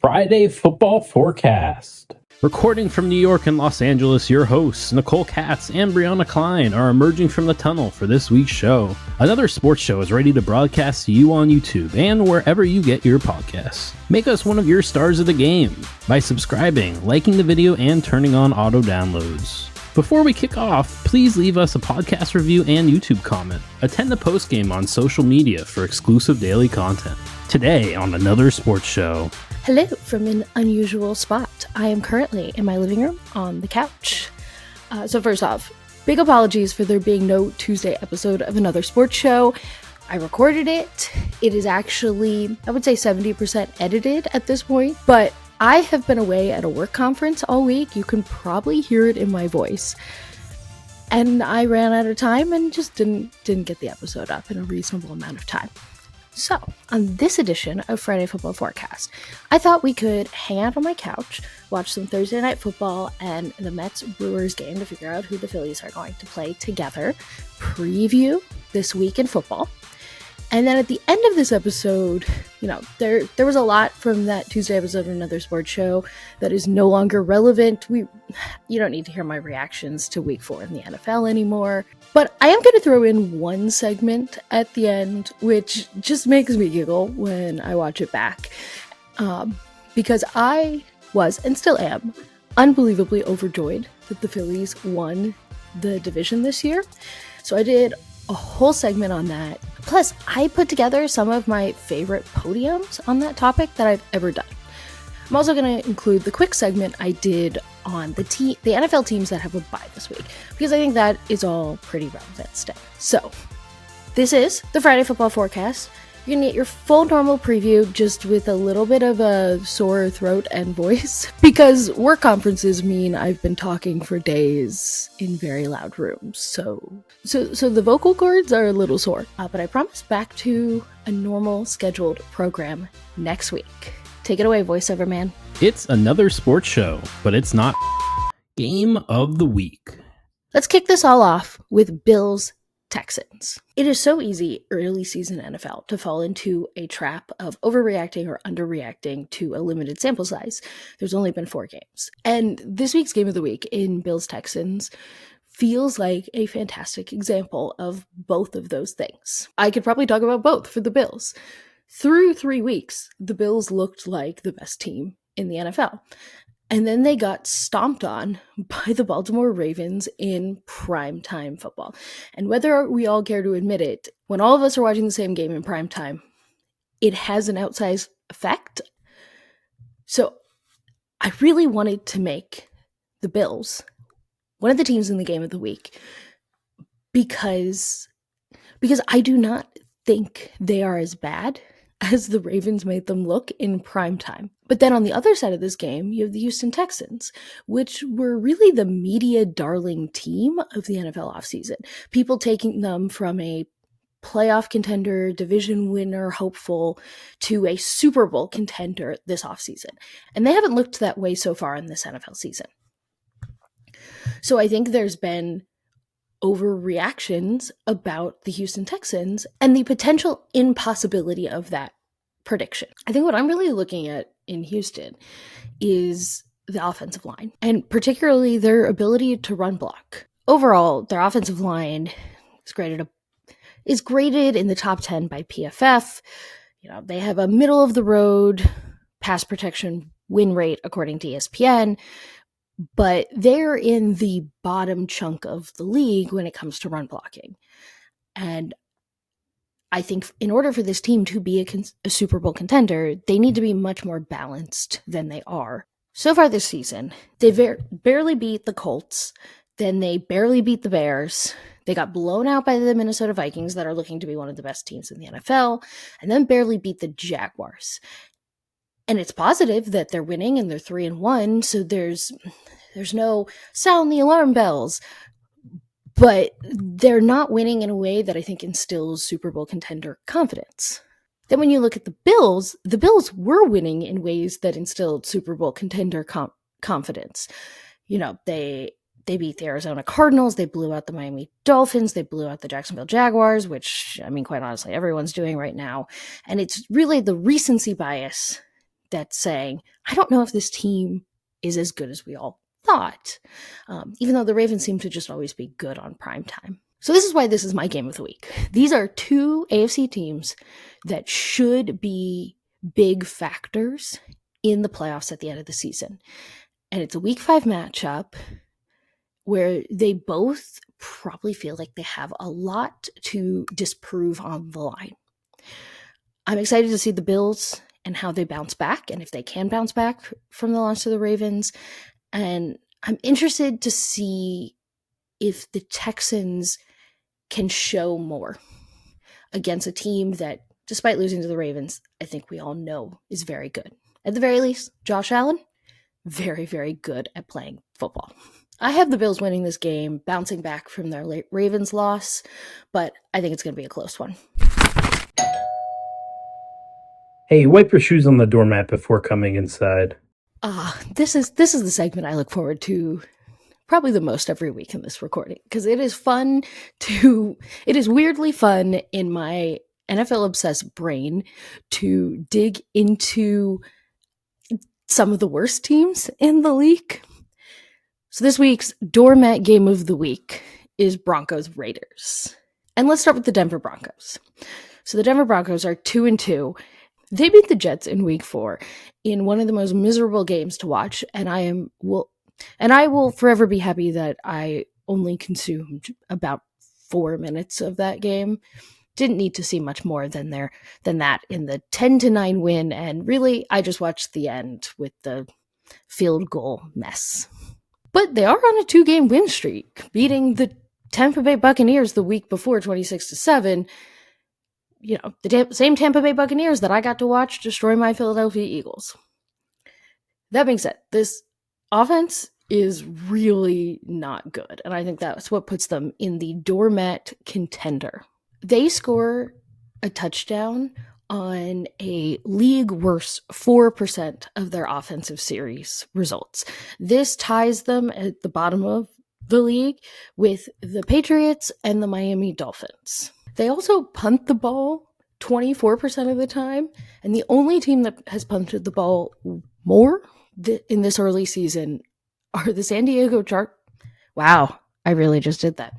Friday football forecast. Recording from New York and Los Angeles, your hosts, Nicole Katz and Brianna Klein, are emerging from the tunnel for this week's show. Another sports show is ready to broadcast to you on YouTube and wherever you get your podcasts. Make us one of your stars of the game by subscribing, liking the video, and turning on auto downloads. Before we kick off, please leave us a podcast review and YouTube comment. Attend the postgame on social media for exclusive daily content. Today on another sports show. Hello from an unusual spot. I am currently in my living room on the couch. So first off, big apologies for there being no Tuesday episode of another sports show. I recorded it. It is actually, I would say 70% edited at this point, but I have been away at a work conference all week. You can probably hear it in my voice. And I ran out of time and just didn't get the episode up in a reasonable amount of time. So, on this edition of Friday Football Forecast, I thought we could hang out on my couch, watch some Thursday Night Football and the Mets-Brewers game to figure out who the Phillies are going to play together, preview this week in football, and then at the end of this episode, there was a lot from that Tuesday episode of Another Sports Show that is no longer relevant. You don't need to hear my reactions to Week 4 in the NFL anymore. But I am going to throw in one segment at the end, which just makes me giggle when I watch it back. Because I was, and still am, unbelievably overjoyed that the Phillies won the division this year. So I did a whole segment on that. Plus, I put together some of my favorite podiums on that topic that I've ever done. I'm also going to include the quick segment I did on the NFL teams that have a bye this week, because I think that is all pretty relevant still. So, this is the Friday Football Forecast. You're going to get your full normal preview, just with a little bit of a sore throat and voice, because work conferences mean I've been talking for days in very loud rooms. So the vocal cords are a little sore, but I promise back to a normal scheduled program next week. Take it away, voiceover man. It's another sports show, but it's not Game of the Week. Let's kick this all off with Bills Texans. It is so easy early season NFL to fall into a trap of overreacting or underreacting to a limited sample size. There's only been 4 games. And this week's Game of the Week in Bills Texans feels like a fantastic example of both of those things. I could probably talk about both for the Bills. Through 3 weeks, the Bills looked like the best team in the NFL. And then they got stomped on by the Baltimore Ravens in primetime football. And whether we all care to admit it, when all of us are watching the same game in primetime, it has an outsized effect. So I really wanted to make the Bills one of the teams in the Game of the Week because I do not think they are as bad as the Ravens made them look in primetime. But then on the other side of this game, you have the Houston Texans, which were really the media darling team of the NFL offseason. People taking them from a playoff contender, division winner, hopeful, to a Super Bowl contender this offseason. And they haven't looked that way so far in this NFL season. So I think there's been overreactions about the Houston Texans and the potential impossibility of that prediction. I think what I'm really looking at in Houston is the offensive line, and particularly their ability to run block. Overall, their offensive line is graded in the top 10 by PFF. They have a middle of the road pass protection win rate according to ESPN, but they're in the bottom chunk of the league when it comes to run blocking. And I think in order for this team to be a Super Bowl contender, they need to be much more balanced than they are. So far this season, they barely beat the Colts, then they barely beat the Bears, they got blown out by the Minnesota Vikings that are looking to be one of the best teams in the NFL, and then barely beat the Jaguars. And it's positive that they're winning and they're 3-1, so there's no sound the alarm bells. But they're not winning in a way that I think instills Super Bowl contender confidence. Then when you look at the Bills were winning in ways that instilled Super Bowl contender confidence. They beat the Arizona Cardinals, they blew out the Miami Dolphins, they blew out the Jacksonville Jaguars, which, quite honestly, everyone's doing right now. And it's really the recency bias that's saying, I don't know if this team is as good as we all thought, even though the Ravens seem to just always be good on prime time. So this is why this is my game of the week. These are two AFC teams that should be big factors in the playoffs at the end of the season. And it's a week 5 matchup where they both probably feel like they have a lot to disprove on the line. I'm excited to see the Bills and how they bounce back, and if they can bounce back from the loss to the Ravens. And I'm interested to see if the Texans can show more against a team that, despite losing to the Ravens, I think we all know is very good. At the very least, Josh Allen, very, very good at playing football. I have the Bills winning this game, bouncing back from their Ravens loss, but I think it's going to be a close one. Hey, wipe your shoes on the doormat before coming inside. This is the segment I look forward to probably the most every week in this recording, because it is weirdly fun in my NFL obsessed brain to dig into some of the worst teams in the league. So this week's Doormat game of the week is Broncos Raiders. And let's start with the Denver Broncos. So the Denver Broncos are 2-2. They beat the Jets in week 4 in one of the most miserable games to watch, and I will forever be happy that I only consumed about 4 minutes of that game. Didn't need to see much more than that in the 10-9 win, and really I just watched the end with the field goal mess. But they are on a 2-game win streak, beating the Tampa Bay Buccaneers the week before 26-7. You know, the same Tampa Bay Buccaneers that I got to watch destroy my Philadelphia Eagles. That being said, this offense is really not good, and I think that's what puts them in the doormat contender. They score a touchdown on a league worst 4% of their offensive series results. This ties them at the bottom of the league with the Patriots and the Miami Dolphins. They also punt the ball 24% of the time, and the only team that has punted the ball more in this early season are the San Diego Chargers. Wow, I really just did that.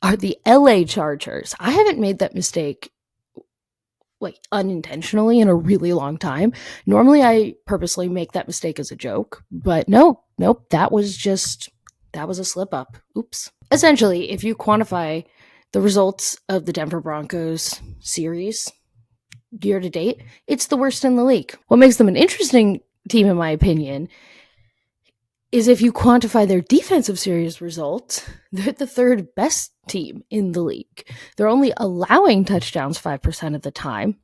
Are the LA Chargers. I haven't made that mistake unintentionally in a really long time. Normally I purposely make that mistake as a joke, but nope, that was a slip up. Oops. Essentially, if you quantify the results of the Denver Broncos series year to date, it's the worst in the league. What makes them an interesting team, in my opinion, is if you quantify their defensive series results, they're the third best team in the league. They're only allowing touchdowns 5% of the time.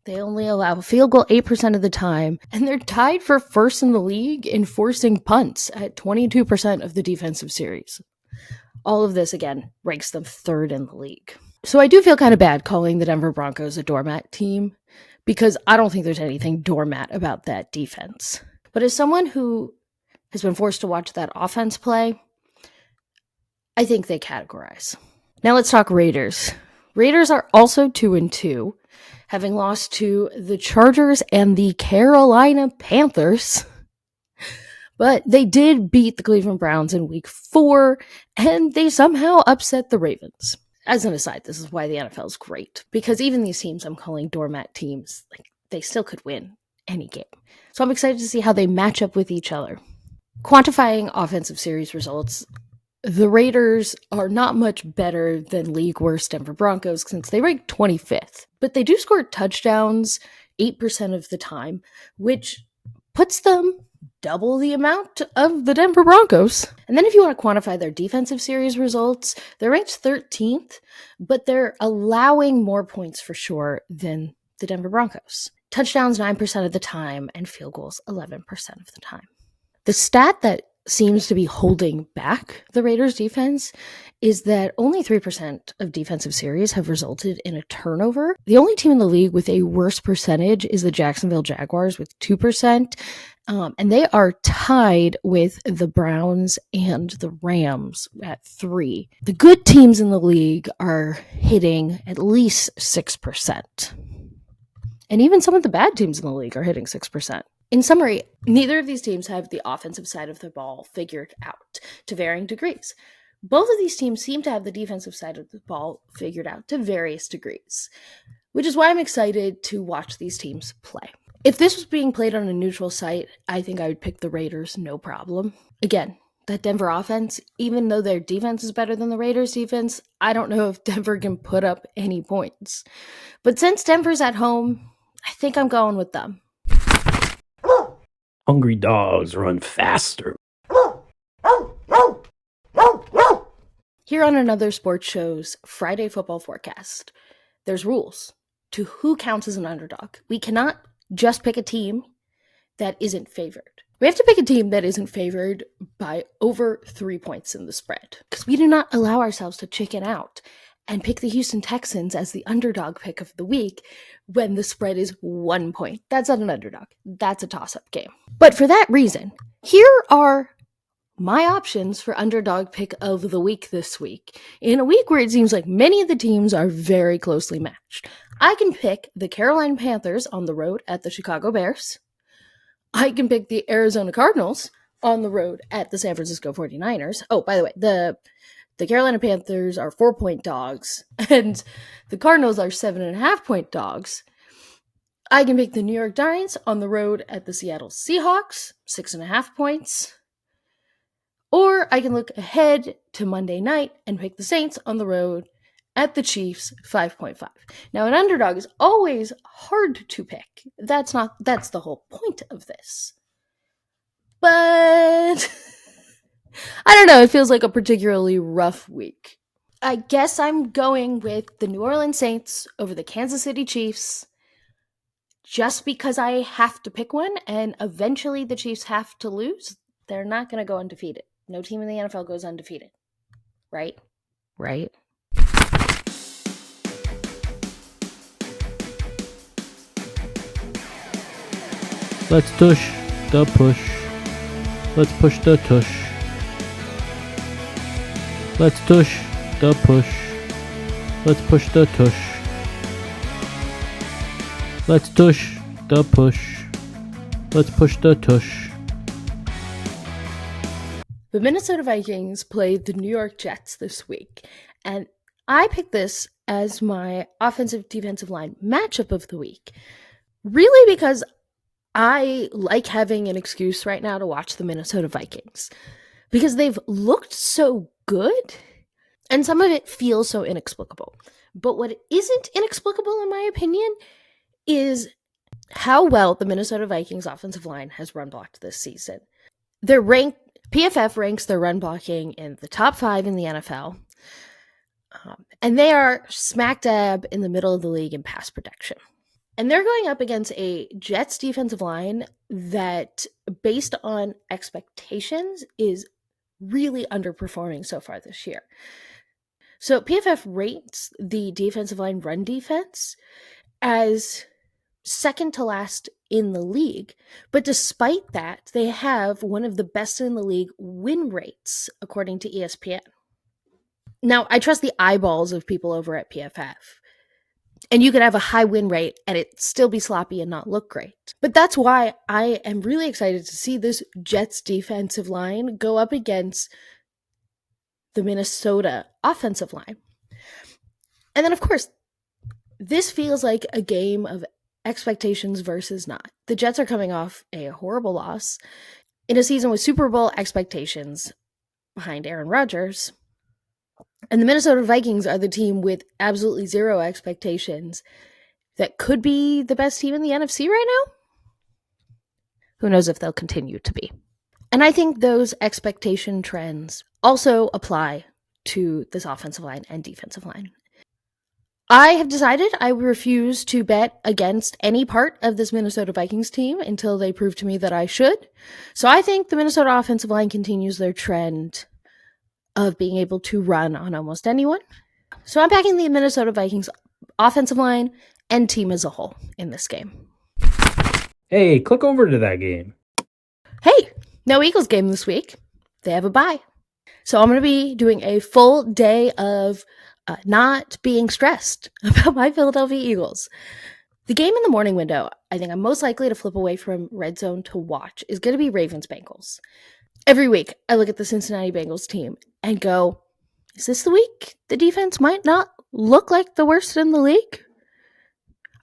They only allow a field goal 8% of the time, and they're tied for first in the league in forcing punts at 22% of the defensive series. All of this, again, ranks them third in the league. So I do feel kind of bad calling the Denver Broncos a doormat team, because I don't think there's anything doormat about that defense. But as someone who has been forced to watch that offense play, I think they categorize. Now let's talk Raiders. Raiders are also 2-2, having lost to the Chargers and the Carolina Panthers. But they did beat the Cleveland Browns in week 4, and they somehow upset the Ravens. As an aside, this is why the NFL is great, because even these teams I'm calling doormat teams, they still could win any game. So I'm excited to see how they match up with each other. Quantifying offensive series results, the Raiders are not much better than league worst Denver Broncos since they rank 25th, but they do score touchdowns 8% of the time, which puts them double the amount of the Denver Broncos. And then if you want to quantify their defensive series results, they're ranked 13th, but they're allowing more points for sure than the Denver Broncos. Touchdowns 9% of the time and field goals 11% of the time. The stat that seems to be holding back the Raiders defense is that only 3% of defensive series have resulted in a turnover. The only team in the league with a worse percentage is the Jacksonville Jaguars with 2%, and they are tied with the Browns and the Rams at 3%. The good teams in the league are hitting at least 6%. And even some of the bad teams in the league are hitting 6%. In summary, neither of these teams have the offensive side of the ball figured out to varying degrees. Both of these teams seem to have the defensive side of the ball figured out to various degrees, which is why I'm excited to watch these teams play. If this was being played on a neutral site, I think I would pick the Raiders, no problem. Again, that Denver offense, even though their defense is better than the Raiders' defense, I don't know if Denver can put up any points. But since Denver's at home, I think I'm going with them. Hungry dogs run faster. Here on Another Sports Show's Friday Football Forecast, there's rules to who counts as an underdog. We cannot just pick a team that isn't favored. We have to pick a team that isn't favored by over 3 points in the spread, because we do not allow ourselves to chicken out and pick the Houston Texans as the underdog pick of the week when the spread is 1 point. That's not an underdog. That's a toss-up game. But for that reason, here are my options for underdog pick of the week this week, in a week where it seems like many of the teams are very closely matched. I can pick the Carolina Panthers on the road at the Chicago Bears. I can pick the Arizona Cardinals on the road at the San Francisco 49ers. Oh, by the way, the Carolina Panthers are 4-point dogs, and the Cardinals are 7.5-point dogs. I can pick the New York Giants on the road at the Seattle Seahawks, 6.5 points. Or I can look ahead to Monday night and pick the Saints on the road at the Chiefs, 5.5. Now, an underdog is always hard to pick. That's the whole point of this. But I don't know, it feels like a particularly rough week. I guess I'm going with the New Orleans Saints over the Kansas City Chiefs just because I have to pick one, and eventually the Chiefs have to lose. They're not going to go undefeated. No team in the NFL goes undefeated. Right? Let's tush the push. Let's push the tush. Let's tush the push. Let's push the tush. Let's tush the push. Let's push the tush. The Minnesota Vikings played the New York Jets this week, and I picked this as my offensive-defensive line matchup of the week, really because I like having an excuse right now to watch the Minnesota Vikings, because they've looked so good, and some of it feels so inexplicable. But what isn't inexplicable, in my opinion, is how well the Minnesota Vikings offensive line has run blocked this season. PFF ranks their run blocking in the top 5 in the NFL, and they are smack dab in the middle of the league in pass protection. And they're going up against a Jets defensive line that, based on expectations, is really underperforming so far this year. So PFF rates the defensive line run defense as second to last in the league, but despite that, they have one of the best in the league win rates, according to ESPN. Now, I trust the eyeballs of people over at PFF, and you could have a high win rate and it still be sloppy and not look great. But that's why I am really excited to see this Jets defensive line go up against the Minnesota offensive line. And then, of course, this feels like a game of expectations versus not. The Jets are coming off a horrible loss in a season with Super Bowl expectations behind Aaron Rodgers. And the Minnesota Vikings are the team with absolutely zero expectations that could be the best team in the NFC right now. Who knows if they'll continue to be. And I think those expectation trends also apply to this offensive line and defensive line. I have decided I refuse to bet against any part of this Minnesota Vikings team until they prove to me that I should. So I think the Minnesota offensive line continues their trend of being able to run on almost anyone. So I'm backing the Minnesota Vikings offensive line and team as a whole in this game. Hey, click over to that game. Hey, no Eagles game this week. They have a bye. So I'm going to be doing a full day of not being stressed about my Philadelphia Eagles. The game in the morning window I think I'm most likely to flip away from RedZone to watch is going to be Ravens-Bengals. Every week, I look at the Cincinnati Bengals team and go, is this the week the defense might not look like the worst in the league?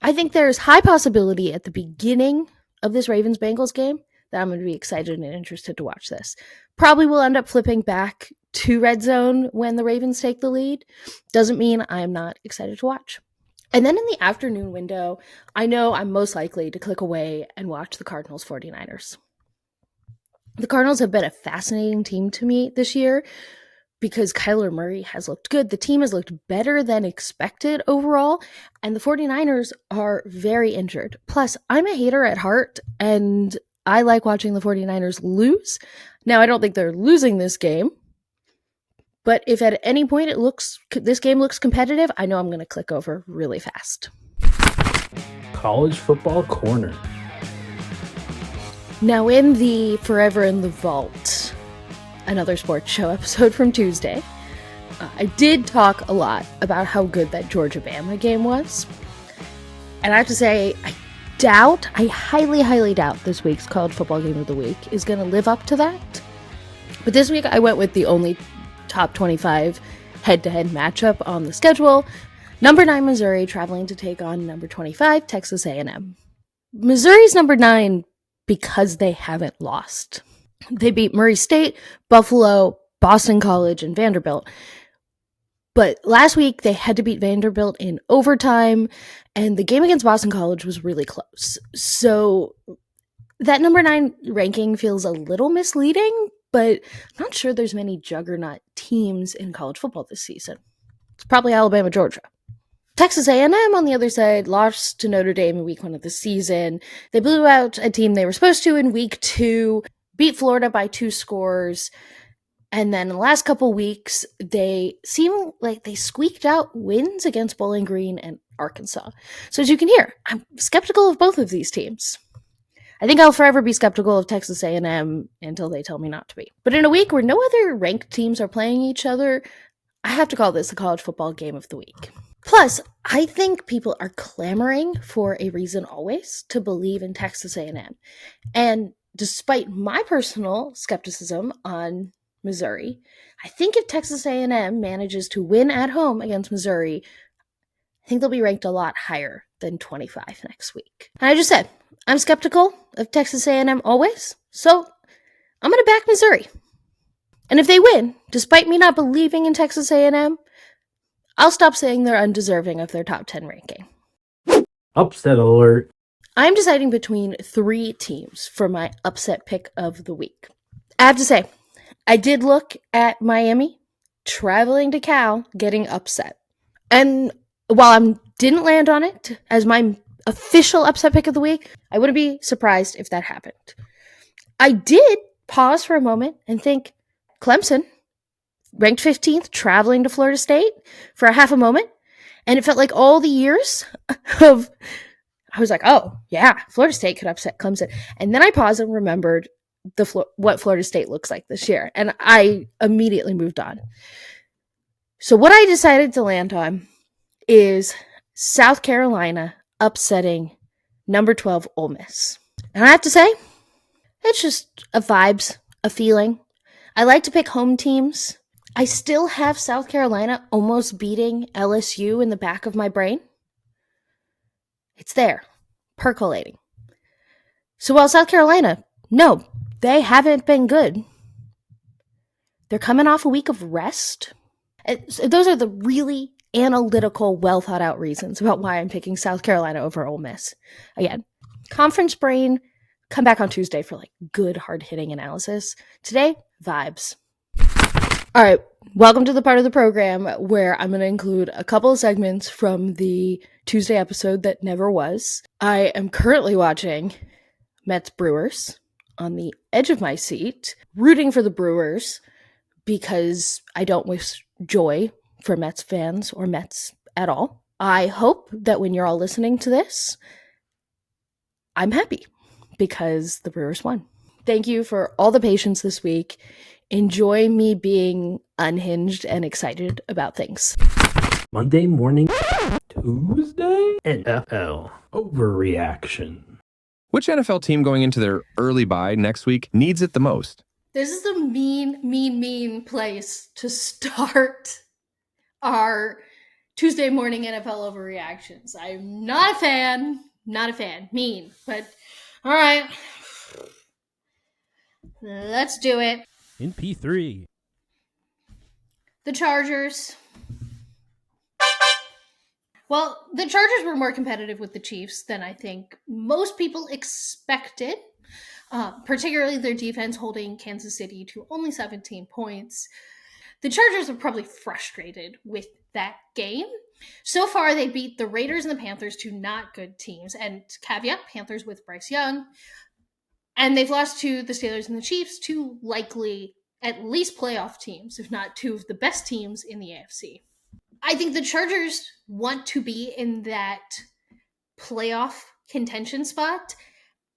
I think there's high possibility at the beginning of this Ravens-Bengals game that I'm going to be excited and interested to watch this. Probably will end up flipping back to RedZone when the Ravens take the lead. Doesn't mean I'm not excited to watch. And then in the afternoon window, I know I'm most likely to click away and watch the Cardinals 49ers. The Cardinals have been a fascinating team to me this year because Kyler Murray has looked good. The team has looked better than expected overall, and the 49ers are very injured. Plus, I'm a hater at heart, and I like watching the 49ers lose. Now, I don't think they're losing this game, but if at any point this game looks competitive, I know I'm going to click over really fast. College Football Corner. Now, in the Forever in the Vault, another sports show episode from Tuesday, I did talk a lot about how good that Georgia-Bama game was. And I have to say, I highly, highly doubt this week's College Football Game of the Week is going to live up to that. But this week, I went with the only top 25 head-to-head matchup on the schedule. Number 9, Missouri, traveling to take on number 25, Texas A&M. Missouri's number 9 because they haven't lost. They beat Murray State, Buffalo, Boston College, and Vanderbilt. But last week, they had to beat Vanderbilt in overtime, and the game against Boston College was really close. So that number 9 ranking feels a little misleading, but I'm not sure there's many juggernaut teams in college football this season. It's probably Alabama, Georgia. Texas A&M, on the other side, lost to Notre Dame in week 1 of the season. They blew out a team they were supposed to in week 2, beat Florida by 2 scores, and then in the last couple weeks, they seem like they squeaked out wins against Bowling Green and Arkansas. So as you can hear, I'm skeptical of both of these teams. I think I'll forever be skeptical of Texas A&M until they tell me not to be. But in a week where no other ranked teams are playing each other, I have to call this the College Football Game of the Week. Plus, I think people are clamoring for a reason always to believe in Texas A&M. And despite my personal skepticism on Missouri, I think if Texas A&M manages to win at home against Missouri, I think they'll be ranked a lot higher than 25 next week. And I just said, I'm skeptical of Texas A&M always, so I'm going to back Missouri. And if they win, despite me not believing in Texas A&M, I'll stop saying they're undeserving of their top 10 ranking. Upset alert. I'm deciding between 3 teams for my upset pick of the week. I have to say, I did look at Miami traveling to Cal getting upset. And while I didn't land on it as my official upset pick of the week, I wouldn't be surprised if that happened. I did pause for a moment and think, Clemson, ranked 15th, traveling to Florida State for a half a moment. And it felt like all the years of, I was like, oh, yeah, Florida State could upset Clemson. And then I paused and remembered what Florida State looks like this year. And I immediately moved on. So what I decided to land on is South Carolina upsetting number 12 Ole Miss. And I have to say, it's just a vibes, a feeling. I like to pick home teams. I still have South Carolina almost beating LSU in the back of my brain. It's there, percolating. So while South Carolina, no, they haven't been good. They're coming off a week of rest. Those are the really analytical, well-thought-out reasons about why I'm picking South Carolina over Ole Miss. Again, conference brain, come back on Tuesday for good, hard-hitting analysis. Today, vibes. All right, welcome to the part of the program where I'm going to include a couple of segments from the Tuesday episode that never was. I am currently watching Mets Brewers on the edge of my seat, rooting for the Brewers because I don't wish joy for Mets fans or Mets at all. I hope that when you're all listening to this, I'm happy because the Brewers won. Thank you for all the patience this week. Enjoy me being unhinged and excited about things. Monday morning. Tuesday? NFL Overreaction. Which NFL team going into their early bye next week needs it the most? This is a mean place to start our Tuesday morning NFL overreactions. I'm not a fan. Mean. But, all right. Let's do it. In P3. The Chargers. Well, the Chargers were more competitive with the Chiefs than I think most people expected. Particularly their defense holding Kansas City to only 17 points. The Chargers are probably frustrated with that game. So far, they beat the Raiders and the Panthers, two not good teams. And caveat, Panthers with Bryce Young. And they've lost to the Steelers and the Chiefs, two likely at least playoff teams, if not two of the best teams in the AFC. I think the Chargers want to be in that playoff contention spot,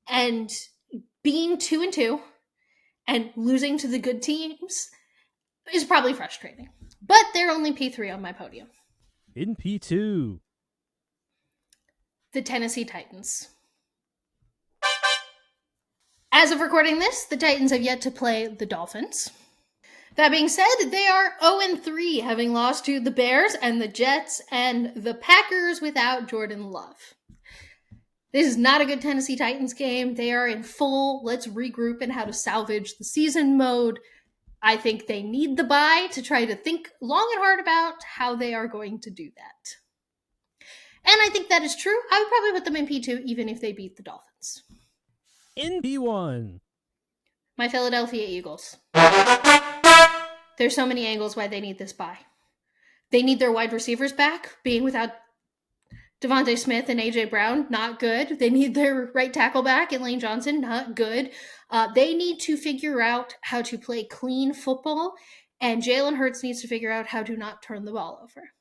and being 2-2 and losing to the good teams is probably frustrating. But they're only P3 on my podium. In P2. The Tennessee Titans. As of recording this, the Titans have yet to play the Dolphins. That being said, they are 0-3, having lost to the Bears and the Jets and the Packers without Jordan Love. This is not a good Tennessee Titans game. They are in full let's regroup and how to salvage the season mode. I think they need the bye to try to think long and hard about how they are going to do that. And I think that is true. I would probably put them in P2 even if they beat the Dolphins. In P1. My Philadelphia Eagles. There's so many angles why they need this bye. They need their wide receivers back, being without Devontae Smith and A.J. Brown, not good. They need their right tackle back in Lane Johnson, not good. They need to figure out how to play clean football, and Jalen Hurts needs to figure out how to not turn the ball over.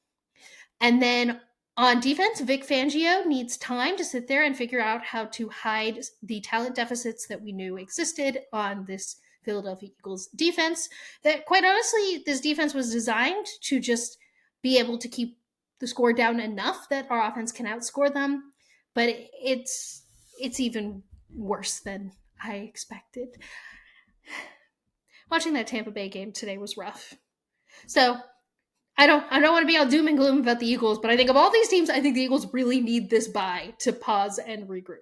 And then on defense, Vic Fangio needs time to sit there and figure out how to hide the talent deficits that we knew existed on this Philadelphia Eagles defense. That, quite honestly, this defense was designed to just be able to keep the score down enough that our offense can outscore them. But it's even worse than I expected. Watching that Tampa Bay game today was rough. So I don't want to be all doom and gloom about the Eagles, but I think of all these teams, I think the Eagles really need this bye to pause and regroup.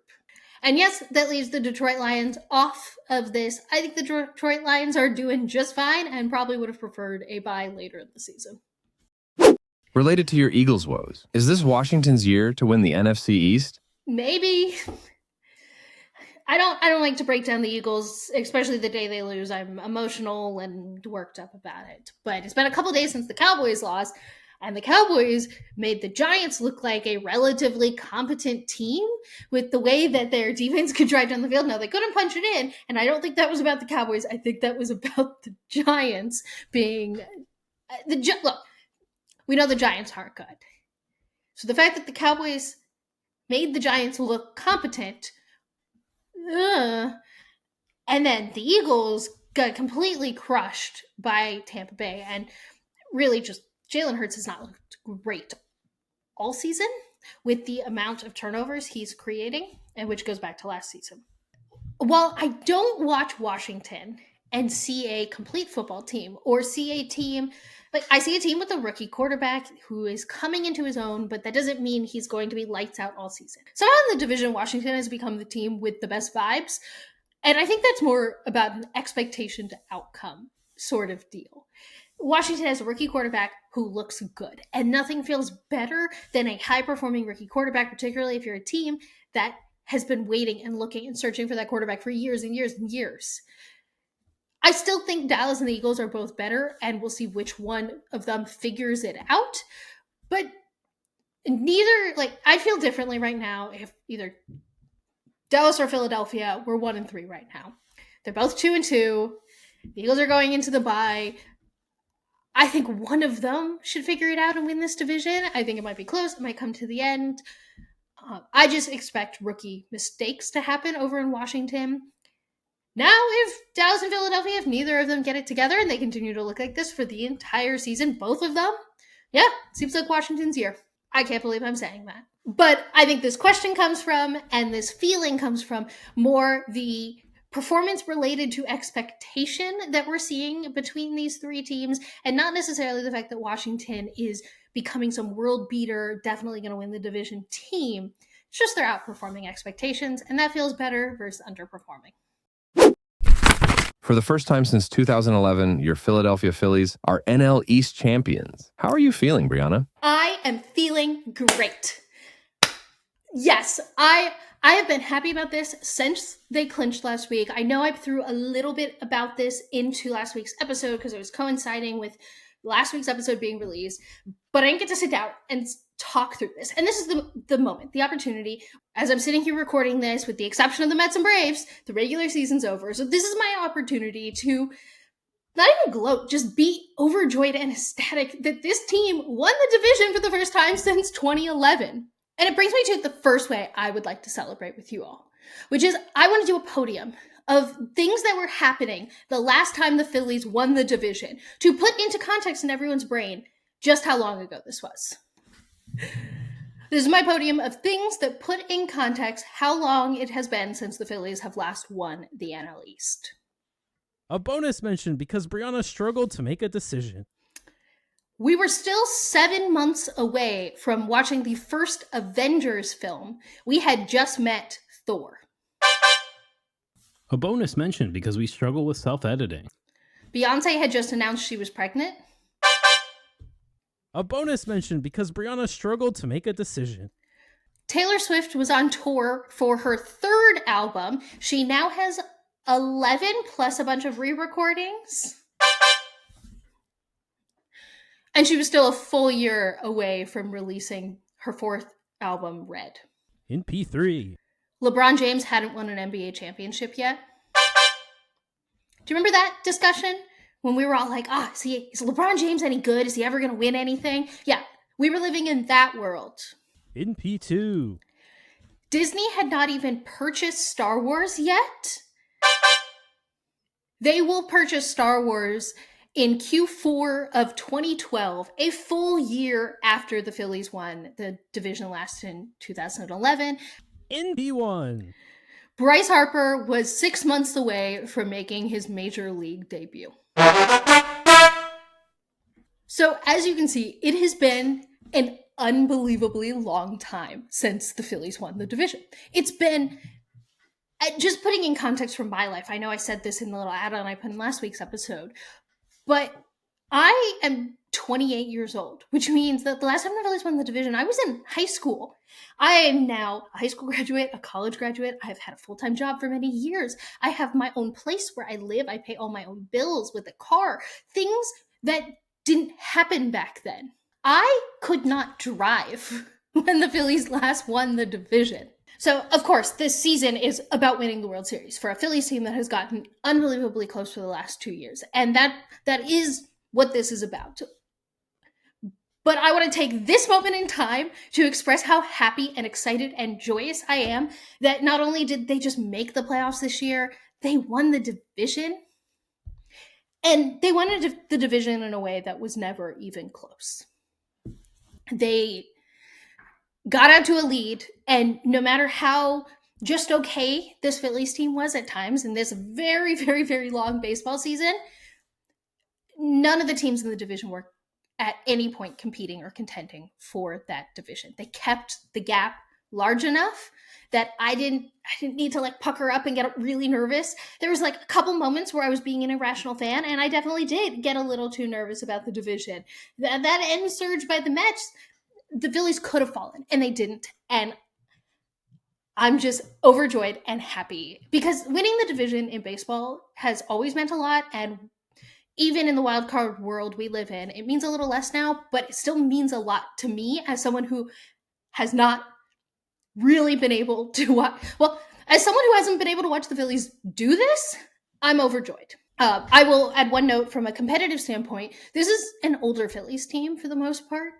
And yes, that leaves the Detroit Lions off of this. I think the Detroit Lions are doing just fine and probably would have preferred a bye later in the season. Related to your Eagles woes, is this Washington's year to win the NFC East? Maybe. I don't like to break down the Eagles, especially the day they lose. I'm emotional and worked up about it. But it's been a couple days since the Cowboys lost, and the Cowboys made the Giants look like a relatively competent team with the way that their defense could drive down the field. Now, they couldn't punch it in, and I don't think that was about the Cowboys. I think that was about the Giants being... Look, we know the Giants aren't good. So the fact that the Cowboys made the Giants look competent... and then the Eagles got completely crushed by Tampa Bay, and really just Jalen Hurts has not looked great all season with the amount of turnovers he's creating, and which goes back to last season. While I don't watch Washington and see a complete football team or see a team, like I see a team with a rookie quarterback who is coming into his own, but that doesn't mean he's going to be lights out all season. Somehow in the division, Washington has become the team with the best vibes. And I think that's more about an expectation to outcome sort of deal. Washington has a rookie quarterback who looks good, and nothing feels better than a high-performing rookie quarterback, particularly if you're a team that has been waiting and looking and searching for that quarterback for years and years and years. I still think Dallas and the Eagles are both better, and we'll see which one of them figures it out. But neither, I feel differently right now if either Dallas or Philadelphia were 1-3 right now. They're both 2-2. The Eagles are going into the bye. I think one of them should figure it out and win this division. I think it might be close. It might come to the end. I just expect rookie mistakes to happen over in Washington. Now, if Dallas and Philadelphia, if neither of them get it together and they continue to look like this for the entire season, both of them, yeah, seems like Washington's year. I can't believe I'm saying that. But I think this question comes from, and this feeling comes from, more the performance related to expectation that we're seeing between these three teams, and not necessarily the fact that Washington is becoming some world beater, definitely going to win the division team. It's just they're outperforming expectations, and that feels better versus underperforming. For the first time since 2011, your Philadelphia Phillies are NL East champions. How are you feeling, Brianna? I am feeling great. Yes, I have been happy about this since they clinched last week. I know I threw a little bit about this into last week's episode because it was coinciding with last week's episode being released, but I didn't get to sit down and talk through this. And this is the moment, the opportunity. As I'm sitting here recording this, with the exception of the Mets and Braves, the regular season's over. So this is my opportunity to not even gloat, just be overjoyed and ecstatic that this team won the division for the first time since 2011. And it brings me to the first way I would like to celebrate with you all, which is I want to do a podium of things that were happening the last time the Phillies won the division to put into context in everyone's brain just how long ago this was. This is my podium of things that put in context how long it has been since the Phillies have last won the NL East. A bonus mention because Brianna struggled to make a decision. We were still 7 months away from watching the first Avengers film. We had just met Thor. A bonus mention because we struggle with self-editing. Beyonce had just announced she was pregnant. A bonus mention because Brianna struggled to make a decision. Taylor Swift was on tour for her third album. She now has 11 plus a bunch of re-recordings. And she was still a full year away from releasing her fourth album, Red. In P3. LeBron James hadn't won an NBA championship yet. Do you remember that discussion? When we were all like, is LeBron James any good? Is he ever going to win anything? Yeah, we were living in that world. In P2. Disney had not even purchased Star Wars yet. They will purchase Star Wars in Q4 of 2012, a full year after the Phillies won the division last in 2011. In P1. Bryce Harper was 6 months away from making his major league debut. So as you can see, it has been an unbelievably long time since the Phillies won the division. It's been, just putting in context from my life, I know I said this in the little add-on I put in last week's episode, but I am 28 years old, which means that the last time the Phillies won the division, I was in high school. I am now a high school graduate, a college graduate. I have had a full-time job for many years. I have my own place where I live. I pay all my own bills with a car. Things that didn't happen back then. I could not drive when the Phillies last won the division. So, of course, this season is about winning the World Series for a Phillies team that has gotten unbelievably close for the last 2 years. And that is what this is about. But I want to take this moment in time to express how happy and excited and joyous I am that not only did they just make the playoffs this year, they won the division. And they won the division in a way that was never even close. They got out to a lead, and no matter how just okay this Phillies team was at times in this very, very, very long baseball season, none of the teams in the division were at any point competing or contending for that division. They kept the gap large enough that I didn't need to pucker up and get really nervous. There was a couple moments where I was being an irrational fan, and I definitely did get a little too nervous about the division. That end surge by the Mets, the Phillies could have fallen, and they didn't. And I'm just overjoyed and happy because winning the division in baseball has always meant a lot. And even in the wild card world we live in, it means a little less now, but it still means a lot to me as someone who has not really been able to watch. Well, as someone who hasn't been able to watch the Phillies do this, I'm overjoyed. I will add one note from a competitive standpoint. This is an older Phillies team for the most part,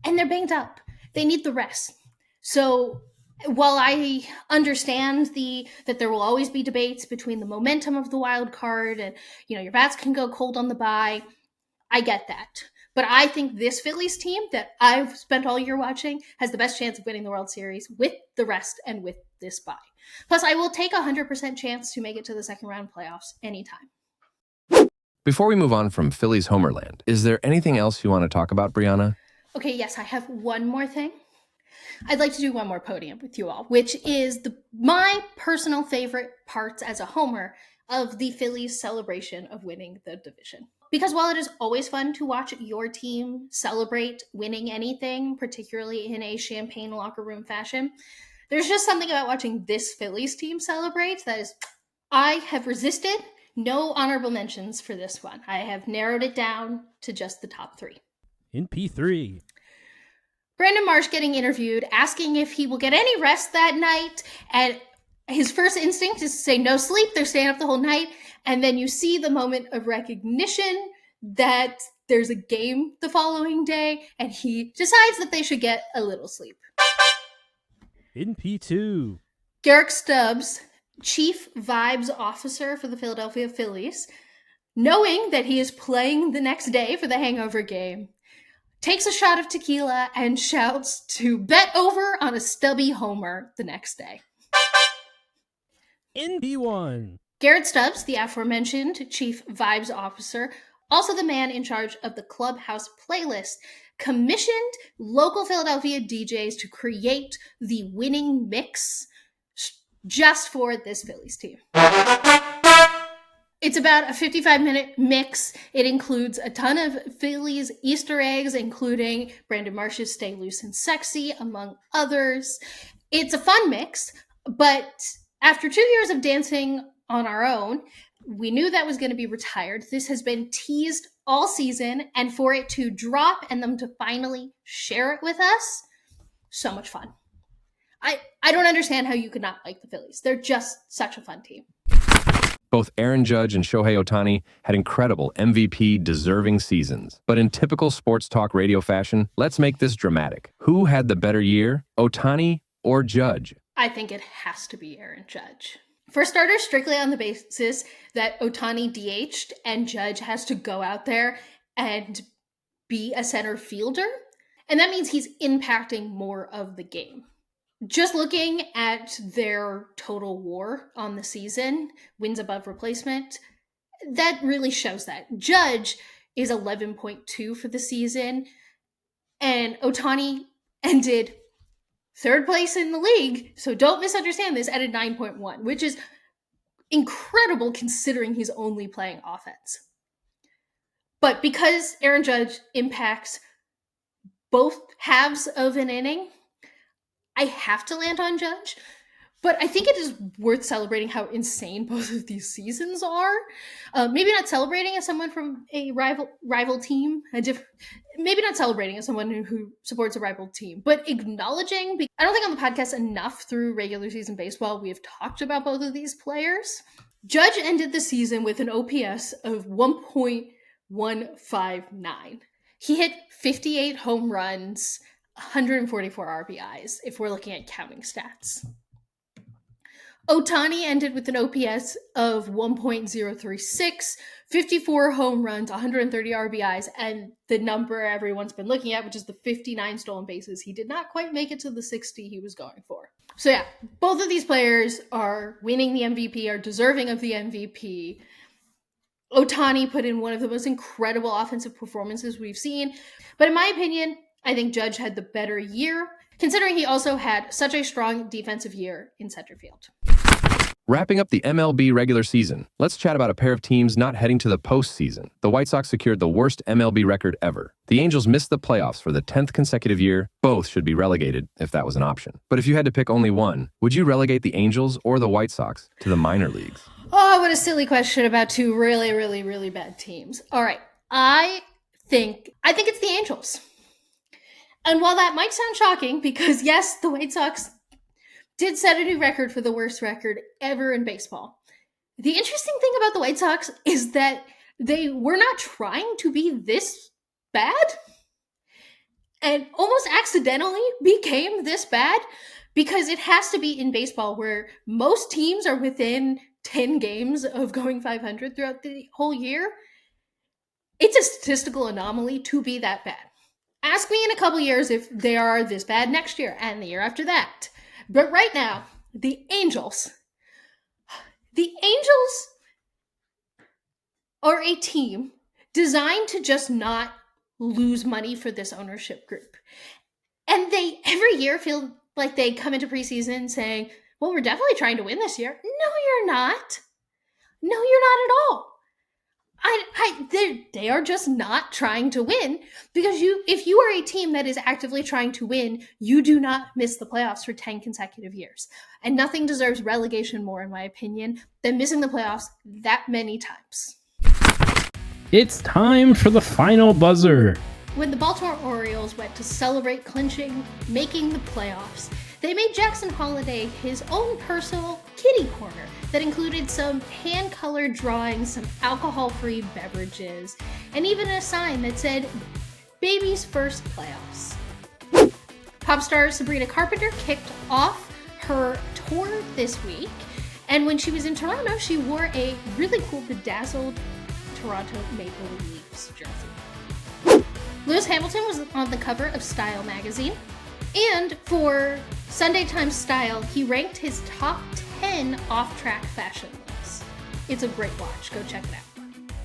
and they're banged up. They need the rest. So while I understand that there will always be debates between the momentum of the wild card and, your bats can go cold on the bye, I get that. But I think this Phillies team that I've spent all year watching has the best chance of winning the World Series with the rest and with this bye. Plus, I will take 100% chance to make it to the second round playoffs anytime. Before we move on from Phillies Homerland, is there anything else you want to talk about, Brianna? Okay, yes, I have one more thing. I'd like to do one more podium with you all, which is my personal favorite parts as a homer of the Phillies' celebration of winning the division. Because while it is always fun to watch your team celebrate winning anything, particularly in a champagne locker room fashion, there's just something about watching this Phillies team celebrate that is, I have resisted. No honorable mentions for this one. I have narrowed it down to just the top 3. In P3, Brandon Marsh getting interviewed, asking if he will get any rest that night, and his first instinct is to say no sleep. They're staying up the whole night. And then you see the moment of recognition that there's a game the following day, and he decides that they should get a little sleep. in P2, Garrick Stubbs, chief vibes officer for the Philadelphia Phillies, knowing that he is playing the next day for the hangover game, takes a shot of tequila and shouts to bet over on a stubby homer the next day. in P1, Garrett Stubbs, the aforementioned chief vibes officer, also the man in charge of the Clubhouse playlist, commissioned local Philadelphia DJs to create the winning mix just for this Phillies team. It's about a 55-minute mix. It includes a ton of Phillies Easter eggs, including Brandon Marsh's Stay Loose and Sexy, among others. It's a fun mix, but after 2 years of dancing on our own, we knew that was going to be retired. This has been teased all season, and for it to drop and them to finally share it with us, so much fun. I don't understand how you could not like the Phillies. They're just such a fun team. Both Aaron Judge and Shohei Ohtani had incredible MVP-deserving seasons. But in typical sports talk radio fashion, let's make this dramatic. Who had the better year, Ohtani or Judge? I think it has to be Aaron Judge. For starters, strictly on the basis that Ohtani DH'd and Judge has to go out there and be a center fielder. And that means he's impacting more of the game. Just looking at their total WAR on the season, wins above replacement, that really shows that. Judge is 11.2 for the season, and Ohtani ended third place in the league, so don't misunderstand this, at a 9.1, which is incredible considering he's only playing offense. But because Aaron Judge impacts both halves of an inning, I have to land on Judge, but I think it is worth celebrating how insane both of these seasons are. Maybe not celebrating as someone from a rival team, maybe not celebrating as someone who supports a rival team, but acknowledging. I don't think on the podcast enough through regular season baseball we have talked about both of these players. Judge ended the season with an OPS of 1.159. He hit 58 home runs, 144 RBIs, if we're looking at counting stats. Ohtani ended with an OPS of 1.036, 54 home runs, 130 RBIs, and the number everyone's been looking at, which is the 59 stolen bases. He did not quite make it to the 60 he was going for. So yeah, both of these players are winning the MVP, are deserving of the MVP. Ohtani put in one of the most incredible offensive performances we've seen. But in my opinion, I think Judge had the better year, considering he also had such a strong defensive year in center field. Wrapping up the MLB regular season, let's chat about a pair of teams not heading to the postseason. The White Sox secured the worst MLB record ever. The Angels missed the playoffs for the 10th consecutive year. Both should be relegated if that was an option. But if you had to pick only one, would you relegate the Angels or the White Sox to the minor leagues? Oh, what a silly question about two really, really, really bad teams. All right, I think it's the Angels. And while that might sound shocking, because yes, the White Sox did set a new record for the worst record ever in baseball. The interesting thing about the White Sox is that they were not trying to be this bad and almost accidentally became this bad, because it has to be in baseball where most teams are within 10 games of going 500 throughout the whole year. It's a statistical anomaly to be that bad. Ask me in a couple years if they are this bad next year and the year after that. But right now, the Angels are a team designed to just not lose money for this ownership group. And they every year feel like they come into preseason saying, well, we're definitely trying to win this year. No, you're not. No, you're not at all. They are just not trying to win, because if you are a team that is actively trying to win, you do not miss the playoffs for 10 consecutive years. And nothing deserves relegation more, in my opinion, than missing the playoffs that many times. It's time for the final buzzer. When the Baltimore Orioles went to celebrate clinching, making the playoffs, they made Jackson Holliday his own personal kitty corner that included some hand-colored drawings, some alcohol-free beverages, and even a sign that said, "Baby's first playoffs." Pop star Sabrina Carpenter kicked off her tour this week, and when she was in Toronto, she wore a really cool bedazzled Toronto Maple Leafs jersey. Lewis Hamilton was on the cover of Style magazine, and for Sunday Times Style, he ranked his top 10 off-track fashion looks. It's a great watch. Go check it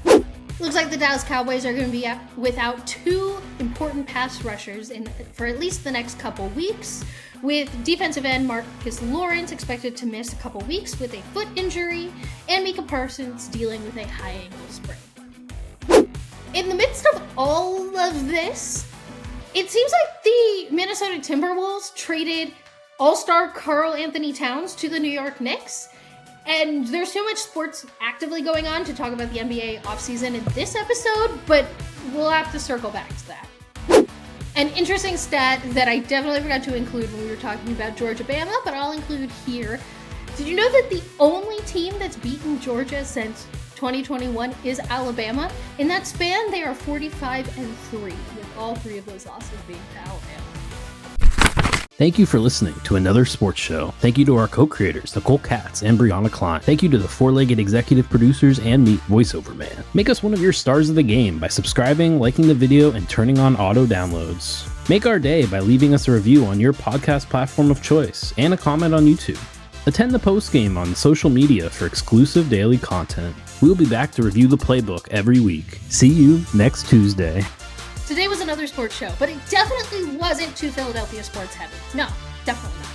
out. Looks like the Dallas Cowboys are going to be without two important pass rushers for at least the next couple weeks, with defensive end Marcus Lawrence expected to miss a couple weeks with a foot injury, and Micah Parsons dealing with a high ankle sprain. In the midst of all of this, it seems like the Minnesota Timberwolves traded All-Star Karl Anthony Towns to the New York Knicks, and there's so much sports actively going on to talk about the NBA offseason in this episode, but we'll have to circle back to that. An interesting stat that I definitely forgot to include when we were talking about Georgia-Bama, but I'll include here. Did you know that the only team that's beaten Georgia since 2021 is Alabama? In that span, they are 45-3, with all three of those losses being to Alabama. Thank you for listening to another sports show. Thank you to our co-creators, Nicole Katz and Brianna Klein. Thank you to the four-legged executive producers and me, VoiceOver Man. Make us one of your stars of the game by subscribing, liking the video, and turning on auto downloads. Make our day by leaving us a review on your podcast platform of choice and a comment on YouTube. Attend the postgame on social media for exclusive daily content. We'll be back to review the playbook every week. See you next Tuesday. Today was another sports show, but it definitely wasn't too Philadelphia sports heavy. No, definitely not.